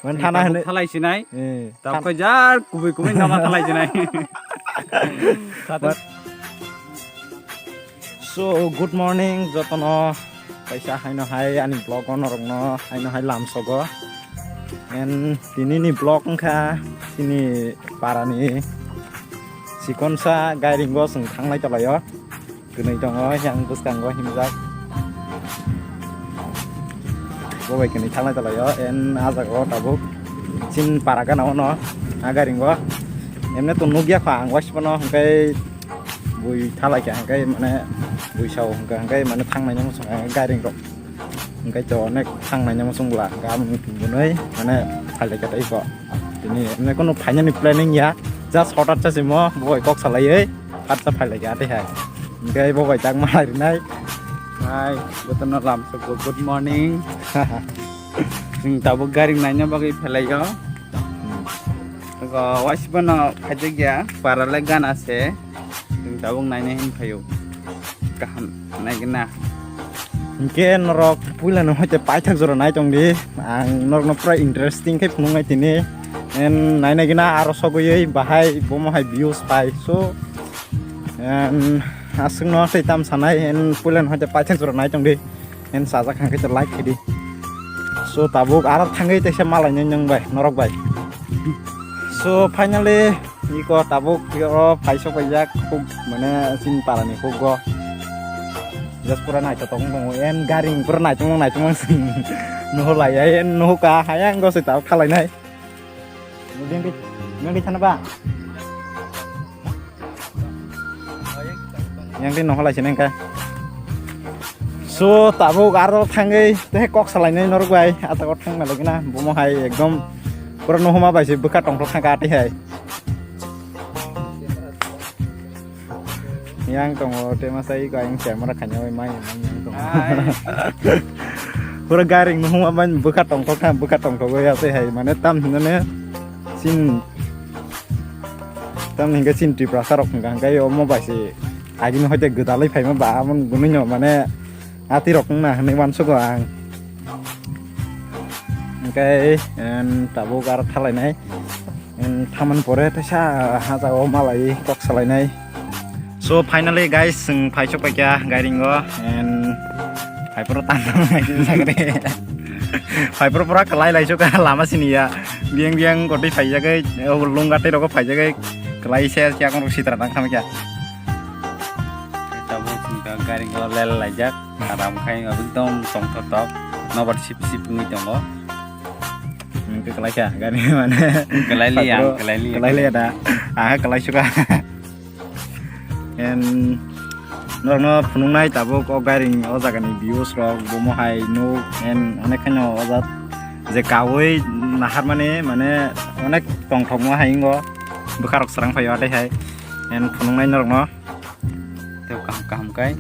When Hana Thalai sinai. Tap ko jar kubi nama thalai sinai. So good morning jotono paisa haino hai ani vlog onorongno haino hai lamsogo and tinini vlog kha tini parani sikonsa gairingo sung thanglai talayo kunai tongo yang buskango himjak bobai kunai thanglai talayo and ajago tabuk sin paraga naono agairingo emne to nugia kha angwaspono hangkai bui thalai ka hangkai mane bui sau hangkai mane thangnai nyam sung gairing rok hangkai to nek thangnai nyam sung la gam bunoi mane thalai ka tai ko tini emne kono financial planning ya just hotat cha simo boy kok salai ei pat sa phai lagi ate hai hangkai boy chang mai nai Hai, jotono lamso good morning. Sing tabuk garing nanya bagi phelai go. Ko wasbana phajigya parale gan ase. Sing tabuk nanya hin phayo. Kaham naigna. Hingke norok pula no hote pai thak jora nai tongdi ang norok no pra interesting khai phunungai tini en nai nai gina aro sogoi bahai bomo hai views pai so en asung no seitam sanai en pula no hote pai thak jora nai tongdi en sajak hangke te like khidi so tabuk aro thangai tese malai nyang bai norok bai so finally iko tabuk yo paisok pajak khub mane sin parani khub go just pura naik tong tong en garing pura naik tong sing no lai en no ka hayang go sita khalai nai nang di sana ba yang di no lai seneng ka so tabu garo thangai te kok salai nai nor gai ata ko thang lagi na bomo hai ekdom pura no homa bai se buka tong thang ka ti hai yang tong tema sai ko ang camera kanya mai yang tong pura garing no huma ban buka tong ko ya se hai mane tam ne tam hingga sin tri prasarok hingga kai omo bai se agin hoite gudalai phai ma ba mon gununyo mane ati rok na ne wan so ko ang kai en tabu gar thalai nai en thaman pore ta sa ha ta o malai kok salai nai. So finally guys, sing paisok paikya gairingo and paipro tanam lagi sagre. Paipro pura kelai lai suka lama sini ya. Biang koti paijagai ulung gate roko paijagai kelai saya kong rusi terang sama kya. Tabu singka garingo lel lajak aram khai ngabdom tong top nomor sip ngi tongo. Ke kelai kya garing mana? Kelai li ada. Kelai suka. And no phunungnai tabo ko garing o jagani views ro bomo hai no and onek khano ojat je kawoi nahar mane onek tongthok mo haingo bukharok sarang phayo ate hai and phunungnai norok no teu kaham kai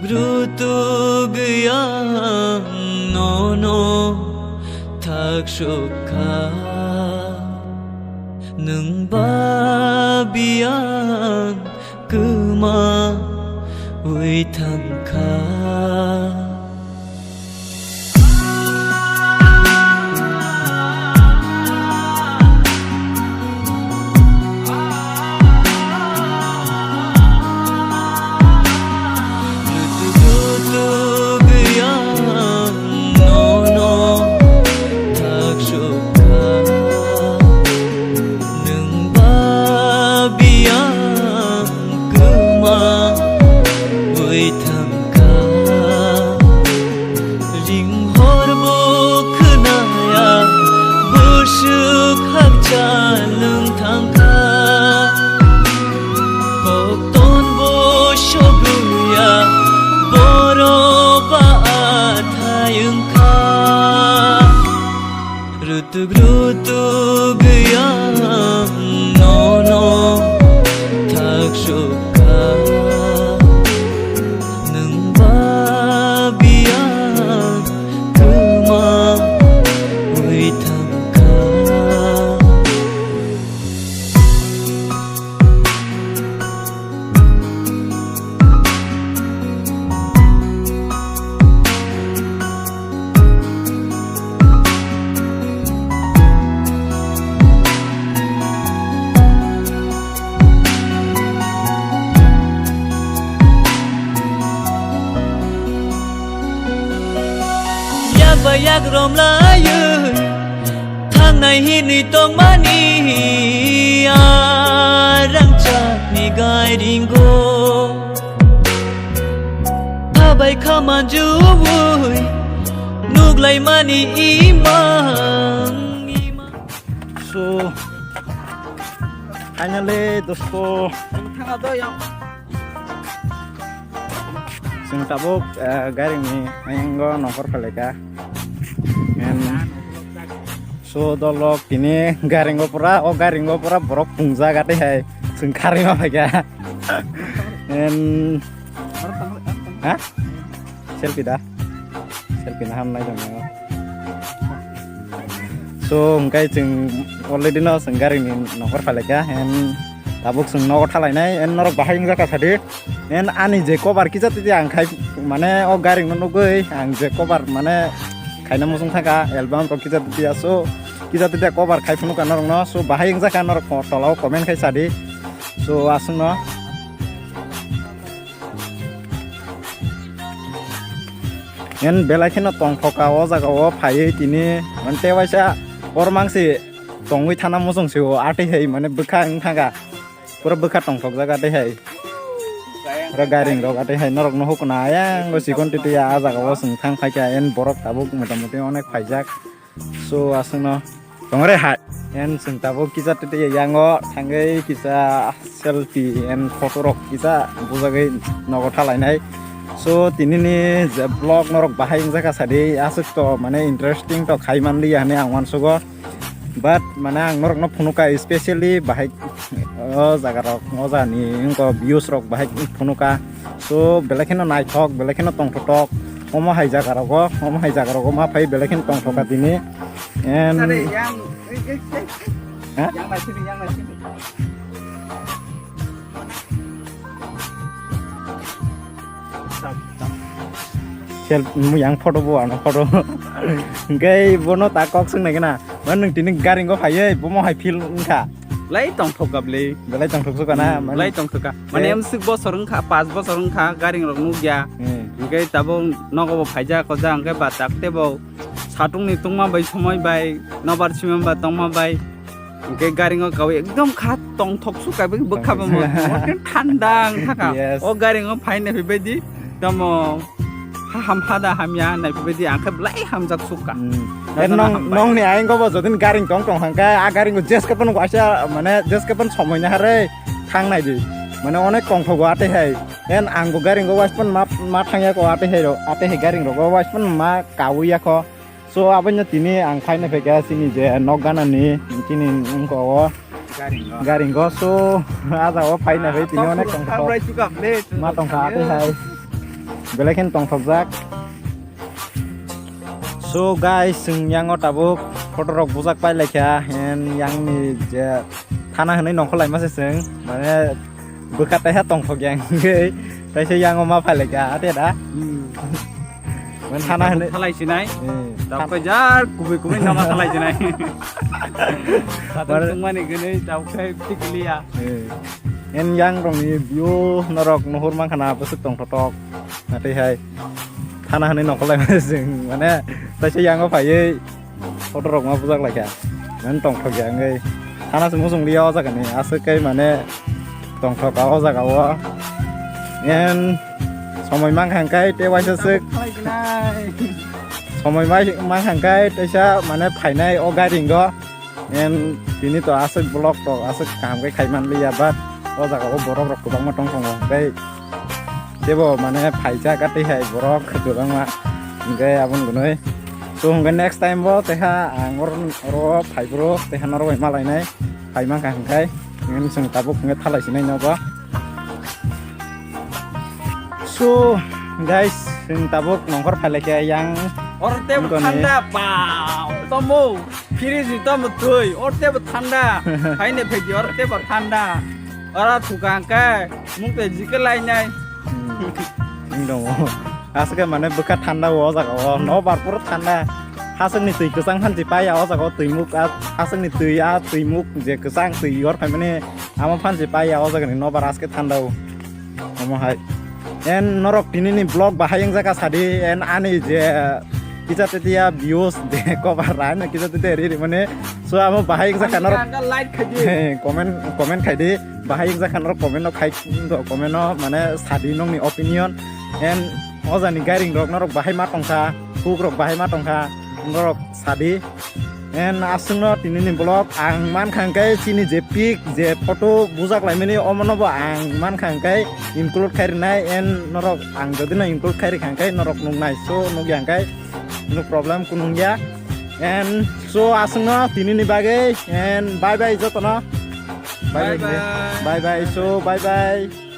Rutug yang no tak suka nung babian kema ui tangka Rutug yang no tak suka อยากรวมลายยืนทางในหินนี่ต้องมานี่อารังจากนี่กายดิงโกถ้าใบข้ามันจูบุยนุกไหลมานี่อีมัง so finally dosto Thangado yang sing tabuk garing ni ayanggo nokor paleka and so dolok ini garing pura borok pungja gate hai sing karing apa ya and ha selfie nah ham nai jong so ngkai jeng already no sing garing ni nokor paleka and tabuk sing nokor thalai nai and norok bahai jaka sade and ani je cover kijat ti ang khai mane o garing no nogoi ang je cover mane khaina musung thaka album ro kijat ti aso kijat ti cover khai phunu kan no so bahai jaka norok tolao comment khai sade so asung no en belai kheno tong thoka o jaga o phai tini mante waisa ormangsi tongui thana musung se o ate hei mane bukha thanga pura bukha tong thok jaga te hei ra garing rok ate hai norok no hukuna yang go sikon titi ya jaga o sing thang khai ka en borok tabuk motamuti onek phaijak so asno tongre ha en sing tabuk kisa titi yango thangai kisa selfie en photo rok kisa bujagai nogo thalai nai so tinini je blog norok bahai jaga sadi asuk to mane interesting to khai manli ane angwan sugo but mana ang norok no phunuka especially bahai o jaga rok mojani ko views rok bahai phunuka so belekheno naithok belekheno tongthok omo hai jaga rok ma phai belekhen tongthoka dini and yang ha yang lai sini sel yang photo bo ano photo ngai bono ta kok sung nai kana man nung tini garing go phai bo mo hai feel ka lai tong thokap le belai tongthok su kana lai tong thoka mane em sik bosor ngkha 5 bosor ngkha garing rok nugya ngai tabo nogo phaija ko jang ke batak tebo satung ni tungma bai somoi bai nobar chimam ba tongma bai ngai garing ko kawe ekdom kha tong thok su ka bukha ba mo thandang thaka o garing ko phaine bedi tamo ham hada hamya nai bedi angkha lai hamjak suka nong ni aing go bo jodin garing tong hangka a garing go jes kapan ko asa mane jes kapan somoi na hare thang nai di mane onek tongthok ate hai en ang go garing go waspan ma thangya ko ate hai garing ro go waspan ma kawuya ko so abanya tini ang khaina pheka sini je nogana ni tini ko garing go so ada o phaina phei tini onek tongthok ma tongthok ate hai belekhen tongthok jak so guys sing yang tabuk photo rok bujak pai lekha en yang ni je thana hnai nongkholai ma se sing mane bukate ha tongthok yang ge tai se yang ma phai lekha ate da man thana hnai thalai sinai tap ko jar kubi nama thalai sinai satung tungmani gene tap kai tikliya en yang rong ni view norok nohur mang khana besuk tongthok ate hai thana hnai nongkholai ma sing mane tai se yang phai photo rok ma bujak lekha man tongthok yang ge thana sung liao jaga ni asuk kai mane tongthok ka o jaga o en somoi mang hangkai te waisa sik somoi mang hangkai taisa mane phainai o garing go en tini to asuk blog to asuk kam kai khaiman liya bat o jaga o borok rok kubang ma tongthong kai tebo mane phaija kati hai borok kubang ma ngai abun gunoi so ngai next time bo teha angor ro phaibro teha nor wai malai nai phaimang hangkai ngen sung tabuk ngai thalai sinai no ba so guys sing tabuk nongkor phaleke yang orte thanda pau tomo firiz tomo tui orte thanda phaine phegi orte thanda ora thukang ka mungte jikelai nai dong asake mane buka thanda o jaga o no bar pura thanda hasang ni tui kesang han jipai o jaga tui muk hasang ni tui muk je kesang tui yor phai mane ama phan jipai o jaga ni no bar aske thanda o amo hai en norok tini ni blog bahayang jaga sadi en ani je kita tetya views de cover ran kita tetya ri mane so amo bahai jakan norok light খাইজি comment khai di bahai jakan norok comment no khai comment no mane sadi nong ni opinion and ojani gairing rok norok bahai ma tongkha huk rok bahai ma tongkha norok sadi and asungno tinini blog ang man khangkai chini je pic je photo bujak laimani omono bo ang man khangkai include kharinai and norok ang jodi na include khairi khangkai norok nungnai so nugi angkai no problem kunungya and so asungno tinini bagai and bye bye jotono Bye bye. bye bye so bye bye